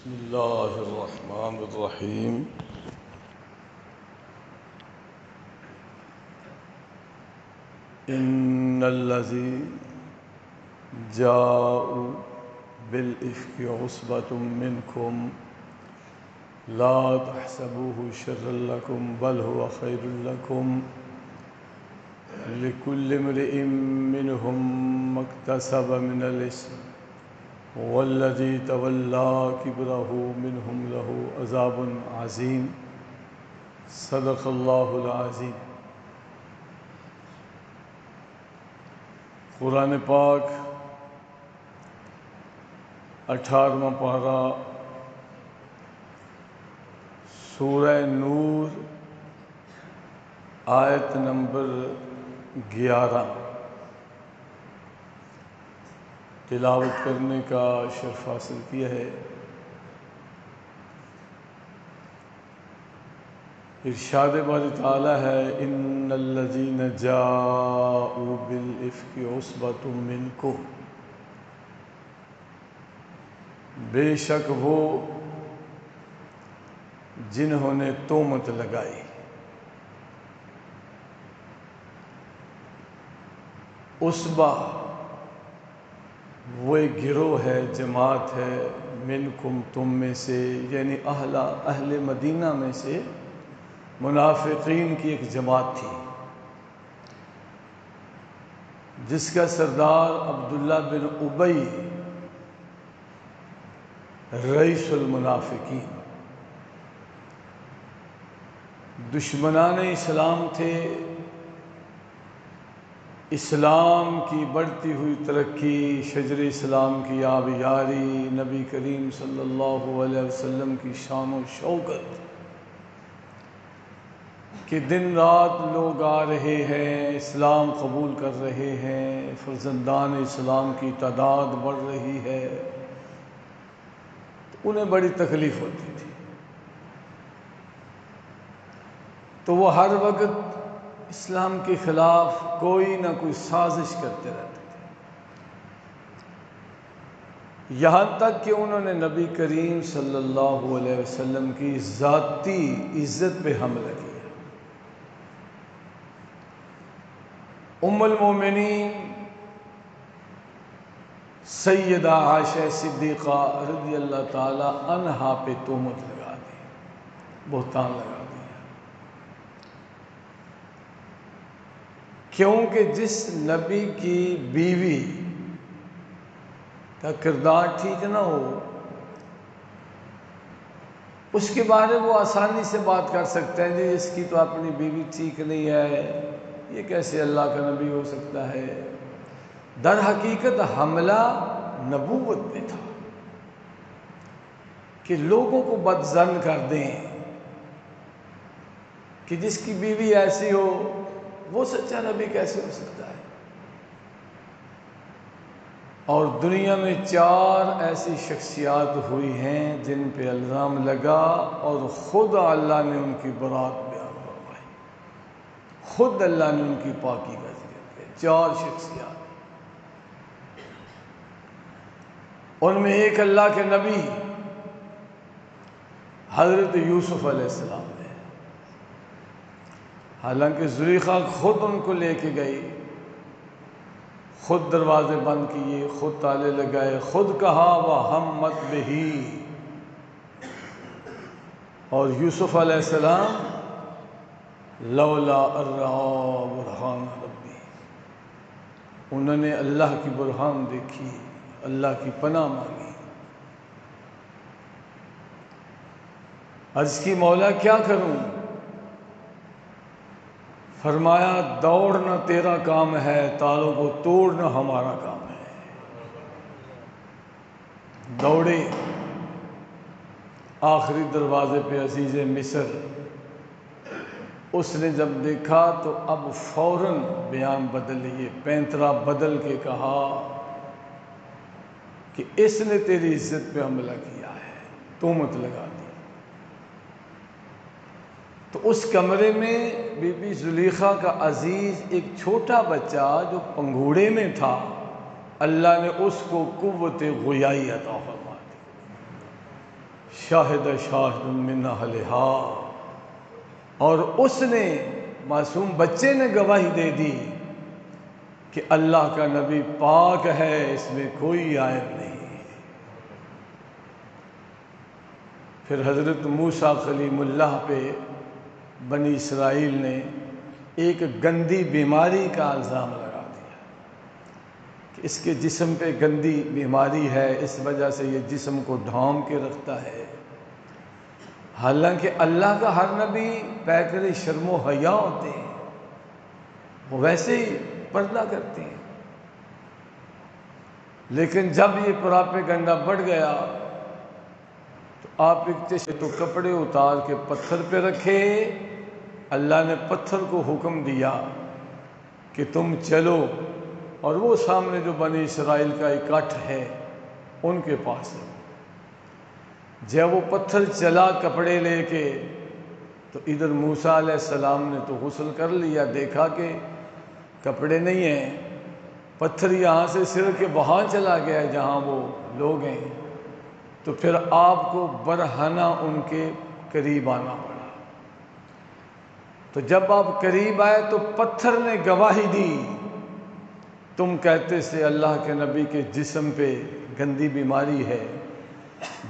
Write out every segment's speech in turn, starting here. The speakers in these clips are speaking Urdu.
بسم اللہ الرحمن الرحیم ان الذی جاءوا بالافک عصبۃ منکم لا تحسبوه شرا لکم بل هو خیر لکم لکل امرئ منهم ما اکتسب من الاثم والذی تولى کبرہ منهم له عذاب عظیم صدق اللہ العظیم۔ قرآن پاک 18واں پارہ سورہ نور آیت نمبر 11 تلاوت کرنے کا شرف حاصل کیا ہے۔ ارشاد باری تعالی ہے ان الذین جاءوا بالافک عصبۃ منکم، بے شک وہ جنہوں نے تہمت لگائی۔ عصبہ وہ ایک گروہ ہے، جماعت ہے، منکم تم میں سے، یعنی اہل مدینہ میں سے منافقین کی ایک جماعت تھی جس کا سردار عبداللہ بن ابی رئیس المنافقین، دشمنان اسلام تھے۔ اسلام کی بڑھتی ہوئی ترقی، شجر اسلام کی آبیاری، نبی کریم صلی اللہ علیہ وسلم کی شان و شوکت کہ دن رات لوگ آ رہے ہیں، اسلام قبول کر رہے ہیں، فرزندان اسلام کی تعداد بڑھ رہی ہے، تو انہیں بڑی تکلیف ہوتی تھی۔ تو وہ ہر وقت اسلام کے خلاف کوئی نہ کوئی سازش کرتے رہتے تھے، یہاں تک کہ انہوں نے نبی کریم صلی اللہ علیہ وسلم کی ذاتی عزت پہ حملہ کیا۔ ام المومنین سیدہ عائشہ صدیقہ رضی اللہ تعالی عنہا پہ تہمت لگا دی، بہتان لگا دیا، کیونکہ جس نبی کی بیوی کا کردار ٹھیک نہ ہو، اس کے بارے وہ آسانی سے بات کر سکتے ہیں، جی اس کی تو اپنی بیوی ٹھیک نہیں ہے، یہ کیسے اللہ کا نبی ہو سکتا ہے۔ در حقیقت حملہ نبوت پہ تھا کہ لوگوں کو بدظن کر دیں کہ جس کی بیوی ایسی ہو وہ سچا نبی کیسے ہو سکتا ہے۔ اور دنیا میں 4 ایسی شخصیات ہوئی ہیں جن پہ الزام لگا اور خود اللہ نے ان کی برات بیان فرمائی، خود اللہ نے ان کی پاکی کا ذکر کیا۔ 4 شخصیات، ان میں ایک اللہ کے نبی حضرت یوسف علیہ السلام ہے، حالانکہ زلیخا خود ان کو لے کے گئی، خود دروازے بند کیے، خود تالے لگائے، خود کہا وَحَمَّتْ بِهِ، اور یوسف علیہ السلام لولا الرَّأَىٰ بُرْهَانَ رَبِّهِ، انہوں نے اللہ کی برہان دیکھی، اللہ کی پناہ مانگی، عرض کی مولا کیا کروں؟ فرمایا دوڑنا تیرا کام ہے، تالوں کو توڑنا ہمارا کام ہے۔ دوڑے، آخری دروازے پہ عزیز مصر، اس نے جب دیکھا تو اب فوراً بیان بدل لیے، پینترا بدل کے کہا کہ اس نے تیری عزت پہ حملہ کیا ہے، تہمت لگا دی۔ تو اس کمرے میں بی بی زلیخا کا عزیز ایک چھوٹا بچہ جو پنگھوڑے میں تھا، اللہ نے اس کو قوت گویائی عطا فرما دی۔ شاہد شاہد من اہلہا، اور اس نے، معصوم بچے نے گواہی دے دی کہ اللہ کا نبی پاک ہے، اس میں کوئی عیب نہیں۔ پھر حضرت موسیٰ کلیم اللہ پہ بنی اسرائیل نے ایک گندی بیماری کا الزام لگا دیا کہ اس کے جسم پہ گندی بیماری ہے، اس وجہ سے یہ جسم کو ڈھانپ کے رکھتا ہے۔ حالانکہ اللہ کا ہر نبی پیکر شرم و حیا ہوتے ہیں، وہ ویسے ہی پردہ کرتے ہیں، لیکن جب یہ پراپیگنڈا بڑھ گیا تو آپ تو کپڑے اتار کے پتھر پہ رکھے۔ اللہ نے پتھر کو حکم دیا کہ تم چلو، اور وہ سامنے جو بنی اسرائیل کا اکٹھ ہے ان کے پاس ہے۔ جب وہ پتھر چلا کپڑے لے کے، تو ادھر موسیٰ علیہ السلام نے تو غسل کر لیا، دیکھا کہ کپڑے نہیں ہیں، پتھر یہاں سے سر کے وہاں چلا گیا ہے جہاں وہ لوگ ہیں، تو پھر آپ کو برہنہ ان کے قریب آنا پڑا۔ تو جب آپ قریب آئے تو پتھر نے گواہی دی، تم کہتے سے اللہ کے نبی کے جسم پہ گندی بیماری ہے،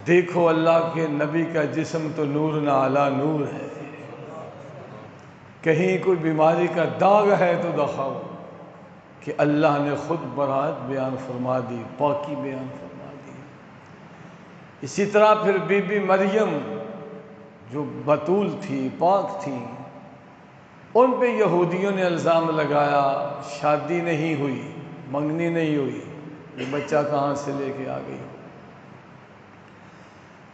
دیکھو اللہ کے نبی کا جسم تو نور نہ علی نور ہے، کہیں کوئی بیماری کا داغ ہے تو دکھاؤ۔ کہ اللہ نے خود برات بیان فرما دی، پاکی بیان فرما دی۔ اسی طرح پھر بی بی مریم جو بتول تھی، پاک تھی، ان پہ یہودیوں نے الزام لگایا شادی نہیں ہوئی، منگنی نہیں ہوئی، یہ بچہ کہاں سے لے کے آ گئی۔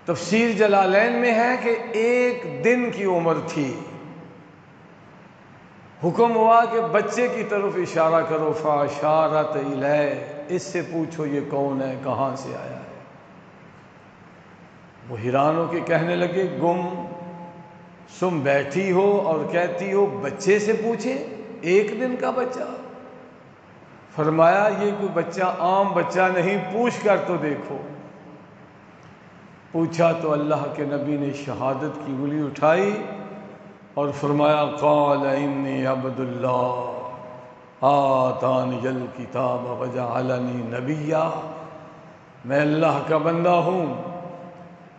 تفسیر جلالین میں ہے کہ 1 دن کی عمر تھی، حکم ہوا کہ بچے کی طرف اشارہ کرو، فاشارت الیہ، اس سے پوچھو یہ کون ہے، کہاں سے آیا ہے۔ وہ حیران ہو کے کہنے لگے گم سم بیٹھی ہو اور کہتی ہو بچے سے پوچھے، 1 دن کا بچہ۔ فرمایا یہ کوئی بچہ عام بچہ نہیں، پوچھ کر تو دیکھو۔ پوچھا تو اللہ کے نبی نے شہادت کی انگلی اٹھائی اور فرمایا قال انی عبد اللہ آتانی الکتاب وجعلنی نبیا، میں اللہ کا بندہ ہوں،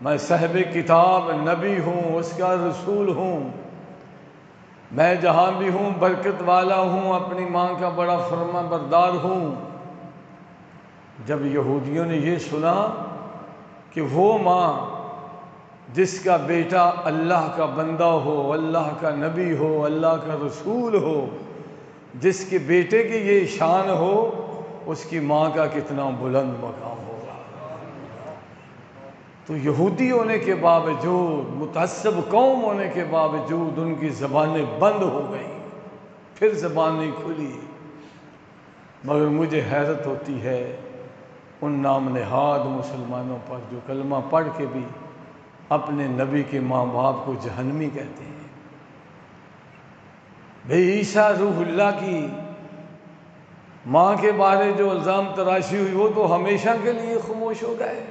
میں صاحب کتاب نبی ہوں، اس کا رسول ہوں، میں جہاں بھی ہوں برکت والا ہوں، اپنی ماں کا بڑا فرما بردار ہوں۔ جب یہودیوں نے یہ سنا کہ وہ ماں جس کا بیٹا اللہ کا بندہ ہو، اللہ کا نبی ہو، اللہ کا رسول ہو، جس کے بیٹے کی یہ شان ہو، اس کی ماں کا کتنا بلند مقام ہوگا۔ تو یہودی ہونے کے باوجود، متعصب قوم ہونے کے باوجود ان کی زبانیں بند ہو گئیں، پھر زبان نہیں کھلی۔ مگر مجھے حیرت ہوتی ہے ان نام نہاد مسلمانوں پر جو کلمہ پڑھ کے بھی اپنے نبی کے ماں باپ کو جہنمی کہتے ہیں۔ بھئی عیسیٰ روح اللہ کی ماں کے بارے جو الزام تراشی ہوئی وہ تو ہمیشہ کے لیے خاموش ہو گئے،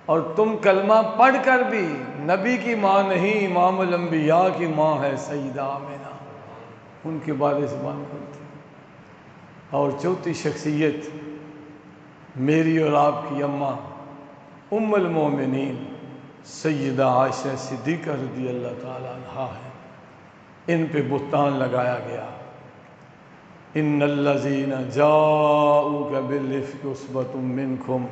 اور تم کلمہ پڑھ کر بھی نبی کی ماں نہیں، امام الانبیاء کی ماں ہے سیدہ آمنہ، ان کے بارے زبان کھولتے۔ اور چوتھی شخصیت میری اور آپ کی اماں ام المومنین سیدہ عائشہ صدیقہ رضی اللہ تعالیٰ عنہا ہے۔ ان پہ بہتان لگایا گیا، ان الذین جاؤک بالافک عصبۃ منکم،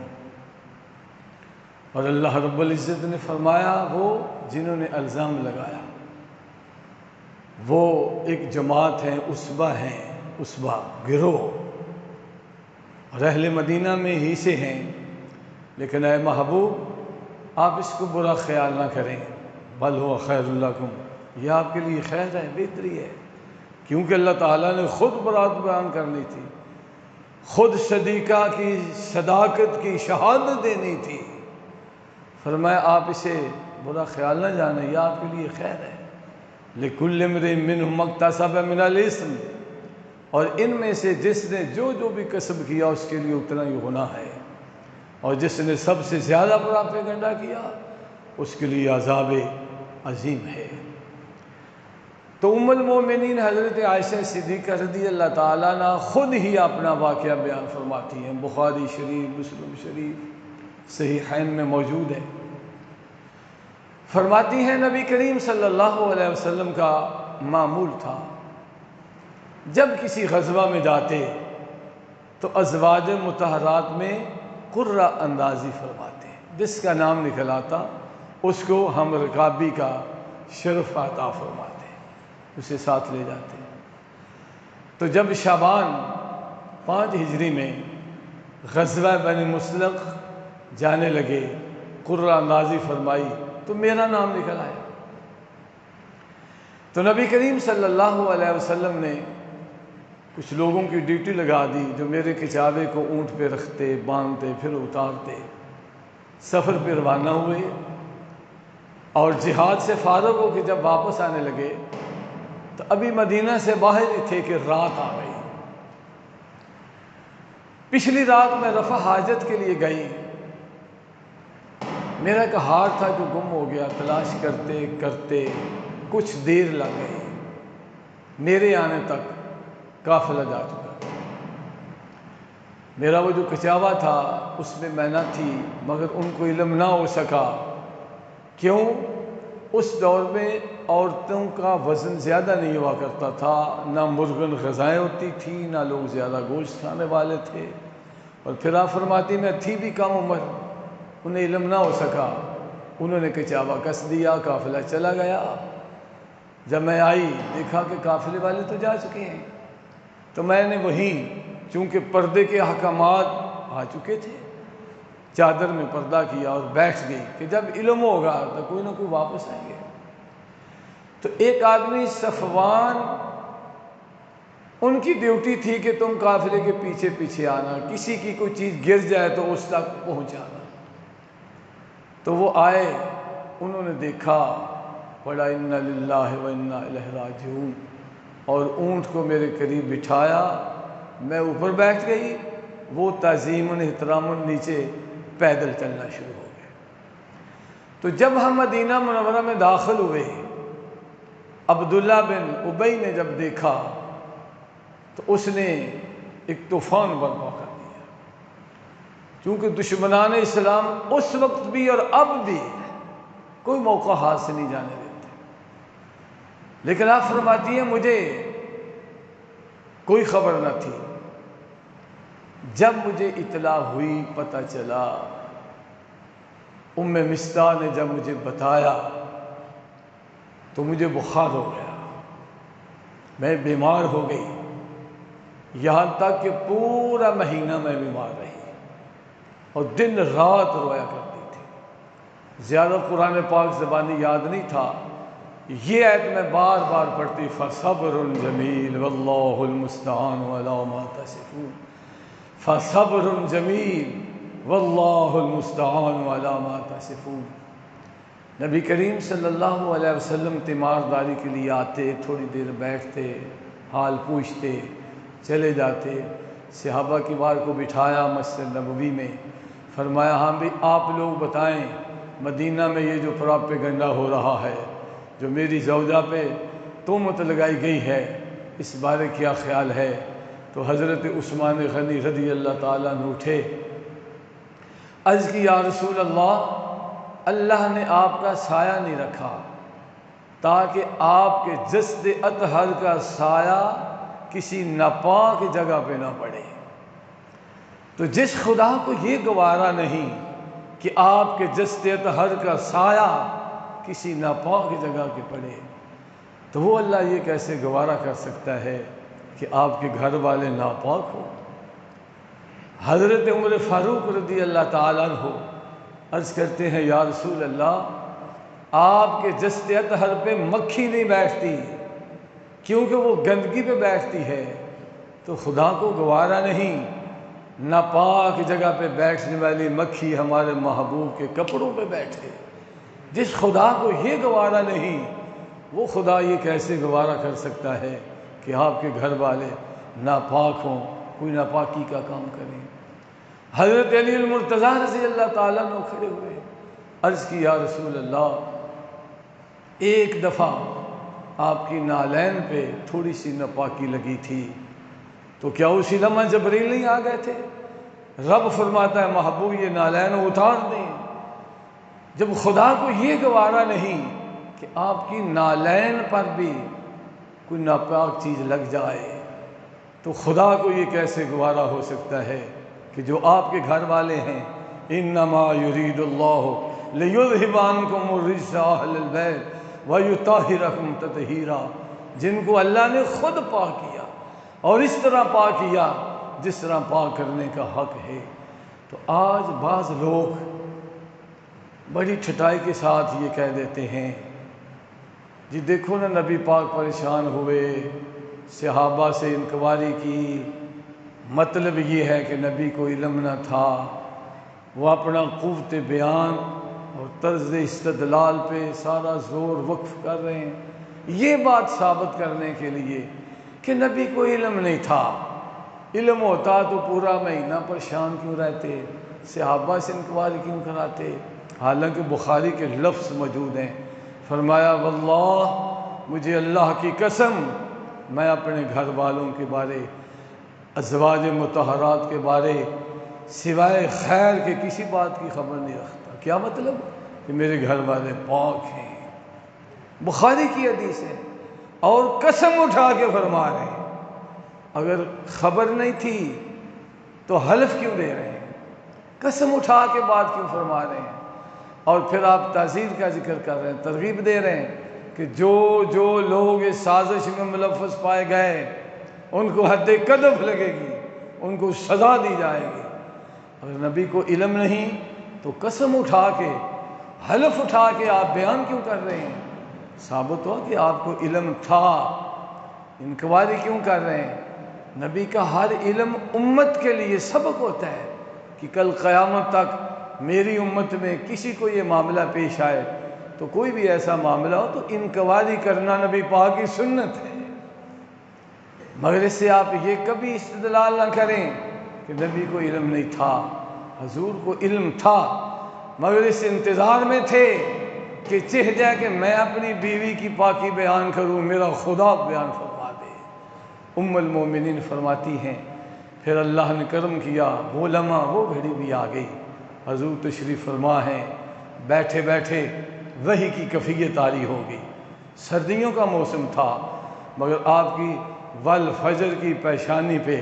اور اللہ رب العزت نے فرمایا وہ جنہوں نے الزام لگایا وہ ایک جماعت ہیں، عصبہ ہیں، عصبہ گروہ، اور اہل مدینہ میں ہی سے ہیں، لیکن اے محبوب آپ اس کو برا خیال نہ کریں، بل هو خیر لکم، یہ آپ کے لیے خیر ہے، بہتری ہے، کیونکہ اللہ تعالیٰ نے خود برات بیان کرنی تھی، خود صدیقہ کی صداقت کی شہادت دینی تھی، فرمایا آپ اسے برا خیال نہ جانیں، یہ آپ کے لیے خیر ہے۔ لِكُلِّ امْرِئٍ مِّنْهُمْ مَا اكْتَسَبَ مِنَ الْإِثْمِ، اور ان میں سے جس نے جو بھی کسب کیا اس کے لیے اتنا ہی گناہ ہے۔ اور جس نے سب سے زیادہ پراپیگنڈا کیا اس کے لیے عذاب عظیم ہے۔ تو ام المومنین حضرت عائشہ صدیقہ رضی اللہ تعالیٰ عنہ خود ہی اپنا واقعہ بیان فرماتی ہیں، بخاری شریف، مسلم شریف، صحیحین میں موجود ہے۔ فرماتی ہیں نبی کریم صلی اللہ علیہ وسلم کا معمول تھا جب کسی غزوہ میں جاتے تو ازواج مطہرات میں قرہ اندازی فرماتے، جس کا نام نکل آتا اس کو ہم رکابی کا شرف عطا فرماتے، اسے ساتھ لے جاتے۔ تو جب شعبان 5 ہجری میں غزوہ بنی مصطلق جانے لگے، قرہ اندازی فرمائی تو میرا نام نکل آیا۔ تو نبی کریم صلی اللہ علیہ وسلم نے کچھ لوگوں کی ڈیوٹی لگا دی جو میرے کچاوے کو اونٹ پہ رکھتے، باندھتے، پھر اتارتے، سفر پہ روانہ ہوئے، اور جہاد سے فارغ ہو کے جب واپس آنے لگے تو ابھی مدینہ سے باہر ہی تھے کہ رات آ گئی۔ پچھلی رات میں رفع حاجت کے لیے گئی، میرا ایک ہار تھا جو گم ہو گیا، تلاش کرتے کرتے کچھ دیر لگ گئی، میرے آنے تک قافلہ جا چکا۔ میرا وہ جو کچاوا تھا اس میں میں نہ تھی، مگر ان کو علم نہ ہو سکا۔ کیوں؟ اس دور میں عورتوں کا وزن زیادہ نہیں ہوا کرتا تھا، نہ مرغن غذائیں ہوتی تھی، نہ لوگ زیادہ گوشت کھانے والے تھے، اور پھر آپ فرماتی میں تھی بھی کم عمر، انہیں علم نہ ہو سکا، انہوں نے کچاوا کس دیا، قافلہ چلا گیا۔ جب میں آئی دیکھا کہ قافلے والے تو جا چکے ہیں، تو میں نے وہیں چونکہ پردے کے احکامات آ چکے تھے، چادر میں پردہ کیا اور بیٹھ گئی کہ جب علم ہوگا تو کوئی نہ کوئی واپس آئیں گے۔ تو ایک آدمی صفوان، ان کی ڈیوٹی تھی کہ تم قافلے کے پیچھے پیچھے آنا، کسی کی کوئی چیز گر جائے تو اس تک پہنچانا۔ تو وہ آئے، انہوں نے دیکھا، پڑھا انا للہ و انا الیہ راجعون، اور اونٹ کو میرے قریب بٹھایا، میں اوپر بیٹھ گئی، وہ تعظیماً احتراماً نیچے پیدل چلنا شروع ہو گئے۔ تو جب ہم مدینہ منورہ میں داخل ہوئے، عبداللہ بن ابی نے جب دیکھا تو اس نے ایک طوفان برپا کر دیا، کیونکہ دشمنان اسلام اس وقت بھی اور اب بھی کوئی موقع ہاتھ سے نہیں جانے دیتے، لیکن آپ فرماتی ہیں مجھے کوئی خبر نہ تھی۔ جب مجھے اطلاع ہوئی، پتہ چلا، ام مصطح نے جب مجھے بتایا تو مجھے بخار ہو گیا، میں بیمار ہو گئی، یہاں تک کہ پورا مہینہ میں بیمار رہی اور دن رات رویا کرتی تھی۔ زیادہ قرآن پاک زبانی یاد نہیں تھا، یہ آیت میں بار بار پڑھتی، فصبر جمیل واللہ المستعان علی ما تصفون، فصبر جمیل واللہ المستعان علی ما تصفون۔ نبی کریم صلی اللہ علیہ وسلم تیمارداری کے لیے آتے، تھوڑی دیر بیٹھتے، حال پوچھتے، چلے جاتے۔ صحابہ کی بار کو بٹھایا مسجد نبوی میں، فرمایا ہاں بھی آپ لوگ بتائیں مدینہ میں یہ جو پراپیگنڈا ہو رہا ہے، جو میری زوجہ پہ تہمت لگائی گئی ہے، اس بارے کیا خیال ہے؟ تو حضرت عثمان غنی رضی اللہ تعالیٰ عنہ اٹھے، عرض کی یا رسول اللہ، اللہ نے آپ کا سایہ نہیں رکھا تاکہ آپ کے جسد اطہر کا سایہ کسی ناپاک جگہ پہ نہ پڑے۔ تو جس خدا کو یہ گوارا نہیں کہ آپ کے جسد اطہر کا سایہ کسی ناپاک جگہ کے پڑے، تو وہ اللہ یہ کیسے گوارا کر سکتا ہے کہ آپ کے گھر والے ناپاک ہوں؟ حضرت عمر فاروق رضی اللہ تعالیٰ عنہ عرض کرتے ہیں یا رسول اللہ، آپ کے جسد اطہر پہ مکھی نہیں بیٹھتی کیونکہ وہ گندگی پہ بیٹھتی ہے، تو خدا کو گوارا نہیں ناپاک جگہ پہ بیٹھنے والی مکھی ہمارے محبوب کے کپڑوں پہ بیٹھے۔ جس خدا کو یہ گوارا نہیں، وہ خدا یہ کیسے گوارا کر سکتا ہے کہ آپ کے گھر والے ناپاک ہوں، کوئی ناپاکی کا کام کریں؟ حضرت علی المرتضیٰ رضی اللہ تعالیٰ عنہ کھڑے ہوئے، عرض کی یا رسول اللہ، ایک دفعہ آپ کی نالین پہ تھوڑی سی ناپاکی لگی تھی، تو کیا اسی لمحہ جبریل نہیں آ گئے تھے؟ رب فرماتا ہے محبوب یہ نالین اتار دیں۔ جب خدا کو یہ گوارا نہیں کہ آپ کی نالین پر بھی کوئی ناپاک چیز لگ جائے، تو خدا کو یہ کیسے گوارا ہو سکتا ہے کہ جو آپ کے گھر والے ہیں، انما یرید اللہ لیذھب عنکم الرجس اہل البیت ویطہرکم تطہیرا، جن کو اللہ نے خود پاک کیا اور اس طرح پاک کیا جس طرح پاک کرنے کا حق ہے۔ تو آج بعض لوگ بڑی ٹھٹائی کے ساتھ یہ کہہ دیتے ہیں، جی دیکھو نا نبی پاک پریشان ہوئے، صحابہ سے انکواری کی، مطلب یہ ہے کہ نبی کو علم نہ تھا، وہ اپنا قوت بیان اور طرز استدلال پہ سارا زور وقف کر رہے ہیں یہ بات ثابت کرنے کے لیے کہ نبی کو علم نہیں تھا۔ علم ہوتا تو پورا مہینہ پریشان کیوں رہتے، صحابہ سے انکواری کیوں کراتے؟ حالانکہ بخاری کے لفظ موجود ہیں، فرمایا واللہ مجھے اللہ کی قسم میں اپنے گھر والوں کے بارے، ازواج مطہرات کے بارے سوائے خیر کے کسی بات کی خبر نہیں رکھتا۔ کیا مطلب؟ کہ میرے گھر والے پاک ہیں، بخاری کی حدیث ہے، اور قسم اٹھا کے فرما رہے ہیں۔ اگر خبر نہیں تھی تو حلف کیوں دے رہے ہیں؟ قسم اٹھا کے بات کیوں فرما رہے ہیں؟ اور پھر آپ تعزیر کا ذکر کر رہے ہیں، ترغیب دے رہے ہیں کہ جو لوگ اس سازش میں ملوث پائے گئے ان کو حد قذف لگے گی، ان کو سزا دی جائے گی۔ اگر نبی کو علم نہیں تو قسم اٹھا کے، حلف اٹھا کے آپ بیان کیوں کر رہے ہیں؟ ثابت ہوا کہ آپ کو علم تھا، انکواری کیوں کر رہے ہیں؟ نبی کا ہر علم امت کے لیے سبق ہوتا ہے کہ کل قیامت تک میری امت میں کسی کو یہ معاملہ پیش آئے تو کوئی بھی ایسا معاملہ ہو تو انکواری کرنا نبی پاک کی سنت ہے۔ مگر اس سے آپ یہ کبھی استدلال نہ کریں کہ نبی کو علم نہیں تھا، حضور کو علم تھا، مگر اس انتظار میں تھے کہ چہ جائے کہ میں اپنی بیوی کی پاکی بیان کروں، میرا خدا بیان فرما دے۔ ام المومنین فرماتی ہیں پھر اللہ نے کرم کیا، وہ لمحہ وہ گھڑی بھی آ گئی، حضور تشریف فرما ہیں، بیٹھے بیٹھے وحی کی کیفیت طاری ہو گئی۔ سردیوں کا موسم تھا مگر آپ کی والفجر کی پیشانی پہ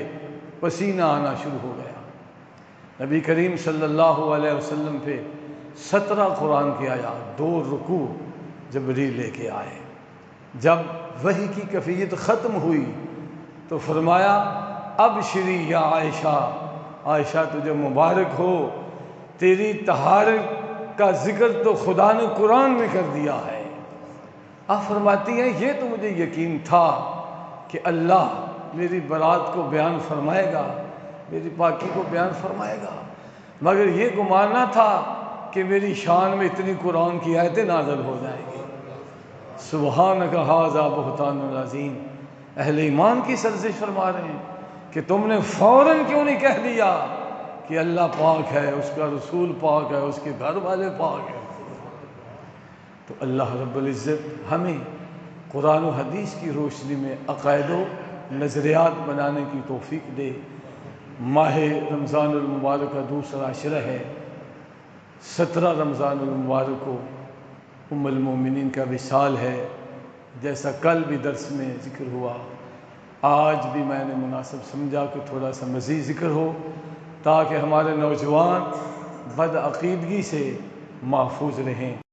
پسینہ آنا شروع ہو گیا۔ نبی کریم صلی اللہ علیہ وسلم پہ 17 قرآن کی آیات، 2 رکوع جبریل لے کے آئے۔ جب وحی کی کیفیت ختم ہوئی تو فرمایا ابشری یا عائشہ، عائشہ تجھے مبارک ہو، تیری طہارت کا ذکر تو خدا نے قرآن میں کر دیا ہے۔ آپ فرماتی ہیں یہ تو مجھے یقین تھا کہ اللہ میری برات کو بیان فرمائے گا، میری پاکی کو بیان فرمائے گا، مگر یہ گمان نہ تھا کہ میری شان میں اتنی قرآن کی آیتیں نازل ہو جائیں گی۔ سبحانک ھذا بہتان عظیم، اہل ایمان کی سرزش فرما رہے ہیں کہ تم نے فوراً کیوں نہیں کہہ دیا کہ اللہ پاک ہے، اس کا رسول پاک ہے، اس کے گھر والے پاک ہیں۔ تو اللہ رب العزت ہمیں قرآن و حدیث کی روشنی میں عقائد و نظریات بنانے کی توفیق دے۔ ماہ رمضان المبارک کا دوسرا عشرہ ہے، 17 رمضان المبارک کو ام المومنین کا وصال ہے، جیسا کل بھی درس میں ذکر ہوا، آج بھی میں نے مناسب سمجھا کہ تھوڑا سا مزید ذکر ہو تاکہ ہمارے نوجوان بد عقیدگی سے محفوظ رہیں۔